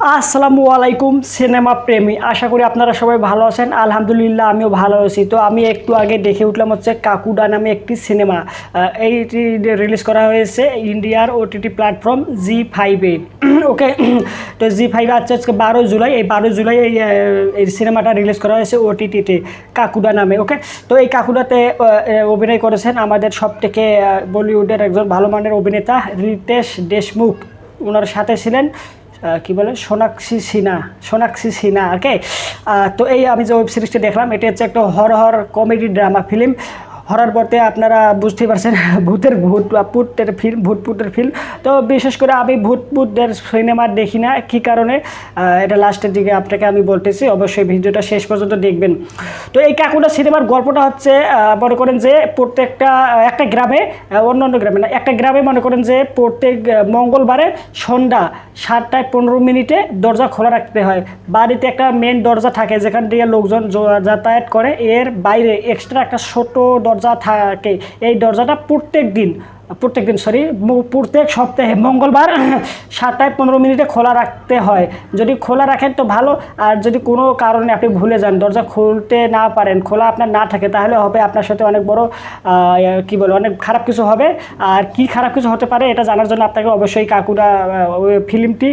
আসসালামু আলাইকুম সিনেমা প্রেমী, আশা করি আপনারা সবাই ভালো আছেন। আলহামদুলিল্লাহ আমিও ভালো আছি। তো আমি একটু আগে দেখে উঠলাম হচ্ছে কাকুডা নামে একটি সিনেমা। এইটি রিলিজ করা হয়েছে ইন্ডিয়ার ওটিটি প্ল্যাটফর্ম জি5-এ। ওকে, তো জি5 আজকে 12 জুলাই, এই 12 জুলাই এই সিনেমাটা রিলিজ করা হয়েছে ওটিটিতে কাকুডা নামে। ওকে, তো এই কাকুডাতে অভিনয় করেছেন আমাদের সবথেকে বলিউডের একজন ভালো মানের অভিনেতা রিতেশ দেশমুখ। ওনার সাথে ছিলেন কি বলে সোনাক্ষী সিনহা। ওকে, তো এই আমি যে ওয়েব সিরিজটি দেখলাম এটা হচ্ছে একটা horror comedy drama film. Horror বলতে আপনারা বুঝতেই পারছেন ভূতের ফিল্ম। তো বিশেষ করে আমি ভূতের সিনেমা দেখি না, কী কারণে এটা লাস্টের দিকে আপনাকে আমি বলতেছি, অবশ্যই ভিডিওটা শেষ পর্যন্ত দেখবেন। তো এই কাকুডা সিনেমার গল্পটা হচ্ছে মনে করেন যে প্রত্যেকটা একটা গ্রামে, অন্য গ্রামে না, একটা গ্রামে মনে করেন যে প্রত্যেক মঙ্গলবারে সন্ধ্যা 7:15 দরজা খোলা রাখতে হয়। বাড়িতে একটা মেন দরজা থাকে যেখান থেকে লোকজন যাতায়াত করে, এর বাইরে এক্সট্রা একটা ছোট দরজা থাকে। এই দরজাটা প্রত্যেক সপ্তাহে মঙ্গলবার 7:15 খোলা রাখতে হয়। যদি খোলা রাখেন তো ভালো, আর যদি কোনো কারণে আপনি ভুলে যান, দরজা খুলতে না পারেন, খোলা আপনার না থাকে, তাহলে হবে আপনার সাথে অনেক বড় অনেক খারাপ কিছু হবে। আর কি খারাপ কিছু হতে পারে এটা জানার জন্য আপনাকে অবশ্যই কাকুডা ফিল্মটি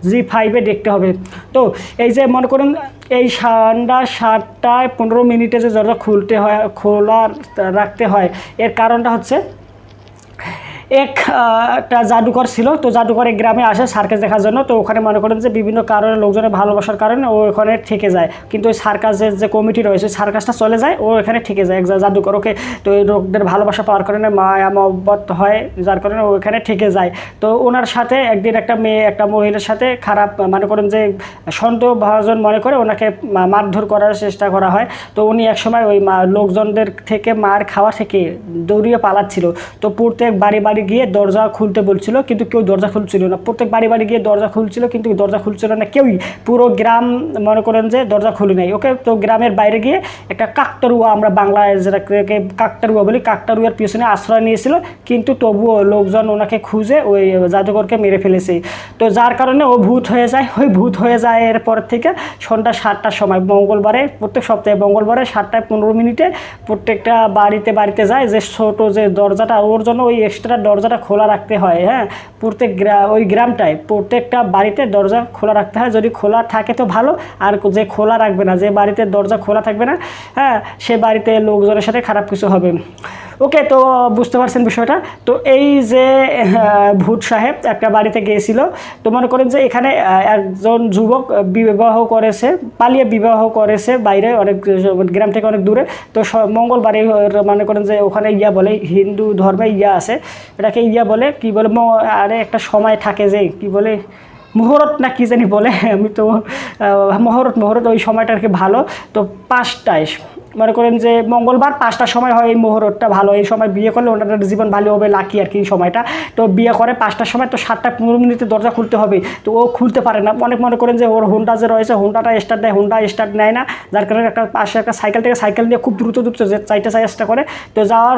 জি5-এ দেখতে হবে। তো এই যে মনে করুন এই সন্ধ্যা 7:15 যে দরজা খোলা রাখতে হয়, এর কারণটা হচ্ছে একটা জাদুকর ছিল। তো জাদুকর এক গ্রামে আসে সার্কাস দেখার জন্য। তো ওখানে মনে করেন যে বিভিন্ন কারণে লোকজনের ভালোবাসার কারণে ও ওখানে থেকে যায়, কিন্তু ওই সার্কাসের যে কমিটি রয়েছে সার্কাসটা চলে যায়, ও এখানে থেকে যায় এক জাদুকর। ওকে, তো এই লোকদের ভালোবাসা পাওয়ার কারণে মায়া মহব্বত হয়, যার কারণে ও এখানে থেকে যায়। তো ওনার সাথে একদিন একটা মহিলার সাথে খারাপ মনে করেন যে সন্দেহভাজন মনে করে ওনাকে মারধর করার চেষ্টা করা হয়। তো উনি একসময় ওই লোকজনদের থেকে মার খাওয়া থেকে দৌড়িয়ে পালাচ্ছিল। তো প্রত্যেক বাড়ি গিয়ে দরজা খুলতে বলছিল, কিন্তু কেউ দরজা খুলছিল না। প্রত্যেক বাড়ি গিয়ে দরজা খুলছিল, কিন্তু দরজা খুলছিল না কেউই। পুরো গ্রাম মনে করেন যে দরজা খুলে নাই। ওকে, তো গ্রামের বাইরে গিয়ে একটা কাকতাড়ুয়া, আমরা বাংলায় যেটাকে কাকতাড়ুয়া বলি, কাকতাড়ুয়ার পিছনে আশ্রয় নিয়েছিল, কিন্তু তবুও লোকজন ওনাকে খুঁজে ওই জাদুকরকে মেরে ফেলেছে। তো যার কারণে ও ভূত হয়ে যায় এরপর থেকে সন্ধ্যা 7টার সময় মঙ্গলবারে, প্রত্যেক সপ্তাহে মঙ্গলবারে 7:15 প্রত্যেকটা বাড়িতে যায়। যে ছোট যে দরজাটা, ওর জন্য ওই এক্সট্রা দরজাটা খোলা রাখতে হয়। হ্যাঁ, ওই গ্রামটায় প্রত্যেকটা বাড়িতে দরজা খোলা রাখতে হয়। যদি খোলা থাকে তো ভালো, আর যে খোলা রাখবে না, যে বাড়িতে দরজা খোলা থাকবে না, হ্যাঁ, সে বাড়িতে লোকজনের সাথে খারাপ কিছু হবে। ওকে, তো বুঝতে পারছেন বিষয়টা। তো এই যে ভূত সাহেব একটা বাড়িতে গিয়েছিল। তো মনে করেন যে এখানে একজন যুবক পালিয়ে বিবাহ করেছে বাইরে, অনেক গ্রাম থেকে অনেক দূরে। তো মঙ্গলবারে মনে করেন যে ওখানে বলে, হিন্দু ধর্মে আছে, এটাকে বলে কি বলে, আরে একটা সময় থাকে যে কি বলে, মুহূর্ত না কি জানি বলে, আমি তো মুহূর্ত ওই সময়টা আর কি ভালো। তো 5টায় মনে করেন যে মঙ্গলবার 5টার সময় হয়, এই মুহূর্তটা ভালো। এই সময় বিয়ে করলে ওনাদের জীবন ভালো হবে, লাকি আর কি এই সময়টা। তো বিয়ে করে 5টার সময়, তো 7:15 দরজা খুলতে হবে। তো ও খুলতে পারে না। অনেক মনে করেন যে ওর হোন্ডা যে রয়েছে, হোন্ডাটা স্টার্ট দেয়, হোন্ডা স্টার্ট নেয় না, যার কারণে একটা পাশে একটা সাইকেল নিয়ে খুব দ্রুত যে চাইতে চেষ্টা করে। তো যাওয়ার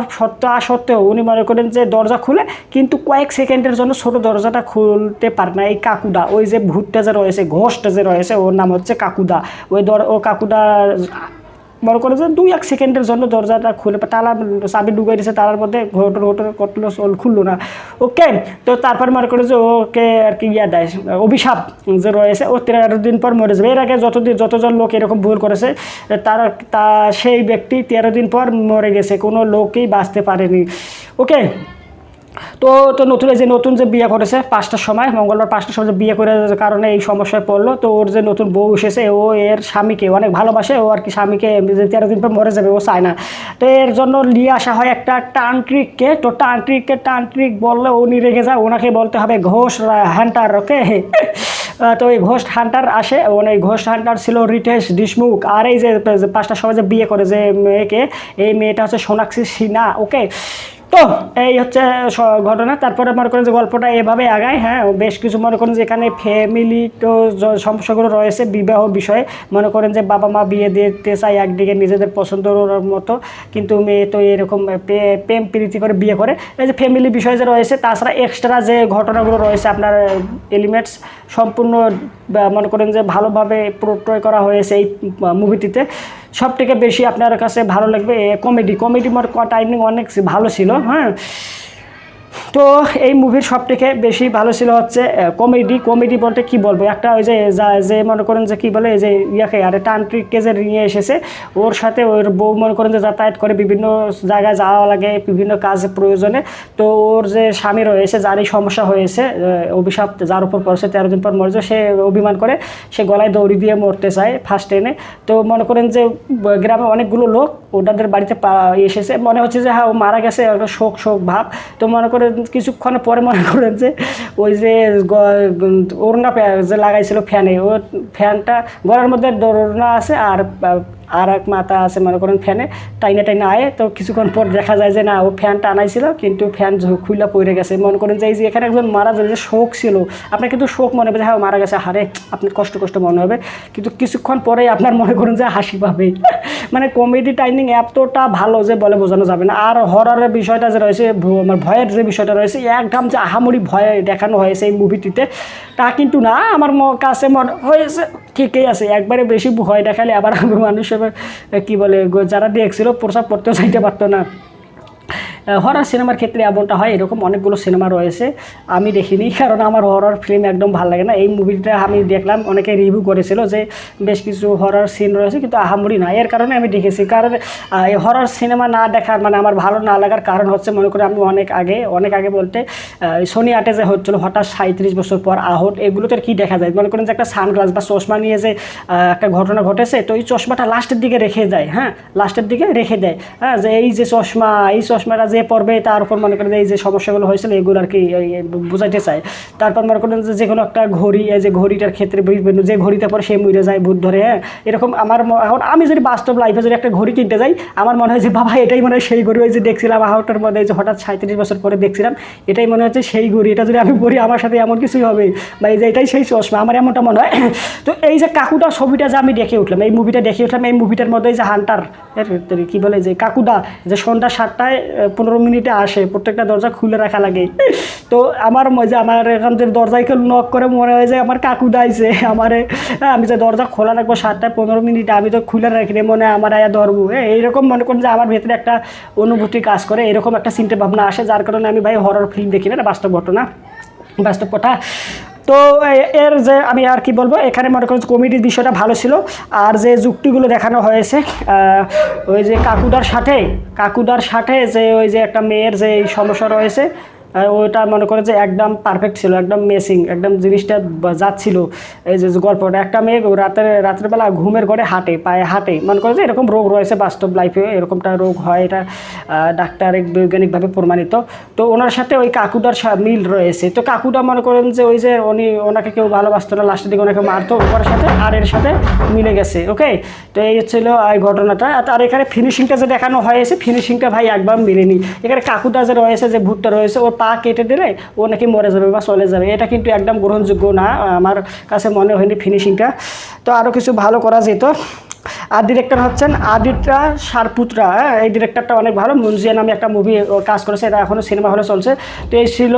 সত্ত্বেও উনি মনে করেন যে দরজা খুলে, কিন্তু কয়েক সেকেন্ডের জন্য ছোট দরজাটা খুলতে পারে না। এই কাকুদা, ওই যে ভূতটা যে রয়েছে, ঘোষটা যে রয়েছে, ওর নাম হচ্ছে কাকুদা। ও কাকুদা মনে করে যে 2-1 সেকেন্ডের জন্য দরজাটা খুলে, তালা চাবি ঢুকাই দিয়েছে তালার মধ্যে, ঘটর করলো, খুললো না। ওকে, তো তারপর মনে করে যে ওকে আর কি দেয়, অভিশাপ যে রয়েছে, ও 13 দিন পর মরে যাবে। এর আগে যতজন লোক এরকম ভুল করেছে, সেই ব্যক্তি 13 দিন পর মরে গেছে, কোনো লোকই বাঁচতে পারেনি। ওকে, তো নতুন যে বিয়ে করেছে 5টার সময়, মঙ্গলবার 5টার সময় যে বিয়ে করার কারণে এই সমস্যায় পড়লো। তো ওর যে নতুন বউ এসেছে, ও এর স্বামীকে অনেক ভালোবাসে, ও আর কি স্বামীকে 13 দিন পর মরে যাবে ও চায় না। তো এর জন্য নিয়ে আসা হয় একটা তান্ত্রিককে। তো তান্ত্রিক বললে উনি রেগে যায়, ওনাকে বলতে হবে ঘোষ হান্টার। ওকে, তো এই ঘোস্ট হান্টার আসে, এই ঘোস্ট হান্টার ছিল রিতেশ দেশমুখ। আর এই যে 5টার সময় যে বিয়ে করে যে মেয়েকে, এই মেয়েটা হচ্ছে সোনাক্ষী সিনহা। ওকে, তো এই হচ্ছে ঘটনা। তারপরে মনে করেন যে গল্পটা এভাবে আগায়, হ্যাঁ বেশ কিছু মনে করেন যে এখানে ফ্যামিলি তো সমস্যাগুলো রয়েছে বিবাহ বিষয়ে। মনে করেন যে বাবা মা বিয়ে দিতে চায় একদিকে নিজেদের পছন্দের মতো, কিন্তু মেয়ে তো এরকম প্রেম প্রীতি করে বিয়ে করে। এই যে ফ্যামিলি বিষয় যে রয়েছে, তাছাড়া এক্সট্রা যে ঘটনাগুলো রয়েছে আপনার এলিমেন্টস সম্পূর্ণ মনে করেন যে ভালোভাবে প্রত্যয় করা হয়েছে এই মুভিটিতে। সব থেকে বেশি আপনার কাছে ভালো লাগবে কমেডি টাইমিং অনেক ভালো ছিল, হ্যাঁ। তো এই মুভির সব থেকে বেশি ভালো ছিল হচ্ছে কমেডি বলতে কি বলবো, একটা ওই যে মনে করেন যে কি বলে, এই যে ইয়াকে আরে তান্ত্রিককে যে নিয়ে এসেছে, ওর সাথে ওর বউ মনে করেন যে যাতায়াত করে বিভিন্ন জায়গায় যাওয়া লাগে বিভিন্ন কাজে প্রয়োজনে। তো ওর যে স্বামী রয়েছে, যার এই সমস্যা হয়েছে, অভিশাপ যার উপর পড়ছে 13 দিন পর মরছে, সে অভিমান করে সে গলায় দড়ি দিয়ে মরতে চায় ফার্স্ট ট্রেনে। তো মনে করেন যে গ্রামে অনেকগুলো লোক ওনাদের বাড়িতে এসেছে, মনে হচ্ছে যে হ্যাঁ ও মারা গেছে, একটা শোক ভাব। তো মনে করেন কিছুক্ষণ পরে মনে করেন যে ওই যে ওড়না যে লাগাইছিল ফ্যানে, ও ফ্যানটা গলার মধ্যে ওড়না আছে আর এক মাথা আছে মনে করেন ফ্যানে টাইনা আয়। তো কিছুক্ষণ পর দেখা যায় যে না ও ফ্যানটা আনাইছিল, কিন্তু ফ্যান খুইলা পড়ে গেছে। মনে করেন যে এই যে এখানে একজন মারা যায়, যে শোক ছিল, আপনার কিন্তু শোক মনে হবে যে হ্যাঁ মারা গেছে, হারে আপনার কষ্ট মনে হবে, কিন্তু কিছুক্ষণ পরেই আপনার মনে করেন যে হাসি পাবে। মানে কমেডি টাইমিং এতটা ভালো যে বলে বোঝানো যাবে না। আর হররের বিষয়টা যে রয়েছে, আমার ভয়ের যে বিষয়টা রয়েছে, একদম যে আহামরি ভয় দেখানো হয়েছে এই মুভিটিতে তা কিন্তু না, আমার কাছে মনে হয়েছে ঠিকই আছে। একবারে বেশি ভয় দেখালে আবার মানুষ কি বলে যারা দেখছিল প্রসাব করতেও চাইতে পারতো না। হরর সিনেমার ক্ষেত্রে এমনটা হয়, এরকম অনেকগুলো সিনেমা রয়েছে আমি দেখিনি, কারণ আমার হরর ফিল্ম একদম ভালো লাগে না। এই মুভিটা আমি দেখলাম, অনেকে রিভিউ করেছিল যে বেশ কিছু হরর সিন রয়েছে কিন্তু আহামরি না, এর কারণে আমি দেখেছি। কারণ এই হরর সিনেমা না দেখার মানে আমার ভালো না লাগার কারণ হচ্ছে, মনে করি আমি অনেক আগে বলতে সোনি আটে যে হচ্ছিলো হঠাৎ 37 বছর পর আহট, এগুলোতে কী দেখা যায়, মনে করেন যে একটা সানগ্লাস বা চশমা নিয়ে যে একটা ঘটনা ঘটেছে, তো এই চশমাটা লাস্টের দিকে রেখে দেয়, হ্যাঁ লাস্টের দিকে রেখে দেয়, হ্যাঁ যে এই যে চশমাটা যে পড়বে তার উপর মনে করেন এই যে সমস্যাগুলো হয়েছিল এগুলো আর কি বোঝাইতে চায়। তারপর মনে করেন যে কোনো একটা ঘড়ি, এই যে ঘড়িটার ক্ষেত্রে যে ঘড়িতে পরে সে মরে যায় ভূত ধরে, হ্যাঁ এরকম আমার এখন আমি যদি বাস্তব লাইফে যদি একটা ঘড়ি কিনতে যাই, আমার মনে হয় যে বাবা এটাই মনে হয় সেই ঘড়ি, ওই যে দেখছিলাম আহটার মধ্যে যে হঠাৎ 37 বছর পরে দেখছিলাম, এটাই মনে হচ্ছে সেই ঘড়ি, এটা যদি আমি পড়ি আমার সাথে এমন কিছুই হবে, বা এই যে এটাই সেই চশমা, আমার এমনটা মনে হয়। তো এই যে কাকুটা ছবিটা যে আমি দেখে উঠলাম, এই মুভিটার মধ্যে যে হান্টার কি বলে যে কাকুদা, যে সন্ধ্যা 7টায় 15 মিনিটে আসে, প্রত্যেকটা দরজা খুলে রাখা লাগে। তো আমার এখান থেকে দরজায় নক করে মনে হয় যে আমার কাকুদা আইছে আমারে, আমি যে দরজা খোলা রাখবো 7টায় 15 মিনিটে, আমি তো খুলে রাখি মনে হয় আমার আয়া ধরবো, এইরকম মনে করেন যে আমার ভেতরে একটা অনুভূতি কাজ করে, এরকম একটা চিন্তা ভাবনা আসে, যার কারণে আমি ভাই হরর ফিল্ম দেখি না, বাস্তব ঘটনা বাস্তব কথা। তো এর যে আমি আর কি বলবো, এখানে মনে করেন কমেডির বিষয়টা ভালো ছিল। আর যে যুক্তিগুলো দেখানো হয়েছে ওই যে কাকুদার সাথে যে ওই যে একটা মেয়ের যে সমস্যা রয়েছে, ওইটা মনে করে যে একদম পারফেক্ট ছিল, একদম মেসিং, একদম জিনিসটা যাচ্ছিল। এই যে গল্পটা, একটা মেয়ে রাত্রেবেলা ঘুমের ঘরে পায়ে হাঁটে, মনে করে যে এরকম রোগ রয়েছে বাস্তব লাইফে, এরকমটা রোগ হয়, এটা ডাক্তারিক বৈজ্ঞানিকভাবে প্রমাণিত। তো ওনার সাথে ওই কাকুদার মিল রয়েছে। তো কাকুদা মনে করেন যে ওই যে ওনাকে কেউ ভালোবাসতো না, লাস্টের দিকে ওনাকে মারতো, ওর সাথে আর এর সাথে মিলে গেছে। ওকে, তো এই ছিল এই ঘটনাটা। আর এখানে ফিনিশিংটা যে দেখানো হয়েছে, ফিনিশিংটা ভাই একবার মিলেনি। এখানে কাকুদা যে রয়েছে, যে ভূতটা রয়েছে, ওর পা কেটে দিলে ও নাকি মরে যাবে বা চলে যাবে, এটা কিন্তু একদম গ্রহণযোগ্য না, আমার কাছে মনে হয়নি ফিনিশিংটা। তো আরও কিছু ভালো করা যেত। আর ডিরেক্টর হচ্ছেন আদিত্য সারপুত্রা, এই ডিরেক্টরটা অনেক ভালো, মুনজিয়া নামে একটা মুভি কাজ করেছে, এটা এখনও সিনেমা হলে চলছে। তো এই ছিল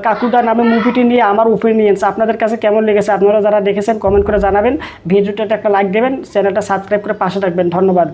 কাকুদা নামে মুভিটি নিয়ে আমার ওপিনিয়ন্স। আপনাদের কাছে কেমন লেগেছে, আপনারা যারা দেখেছেন কমেন্ট করে জানাবেন, ভিডিওটাতে একটা লাইক দেবেন, চ্যানেলটা সাবস্ক্রাইব করে পাশে থাকবেন। ধন্যবাদ।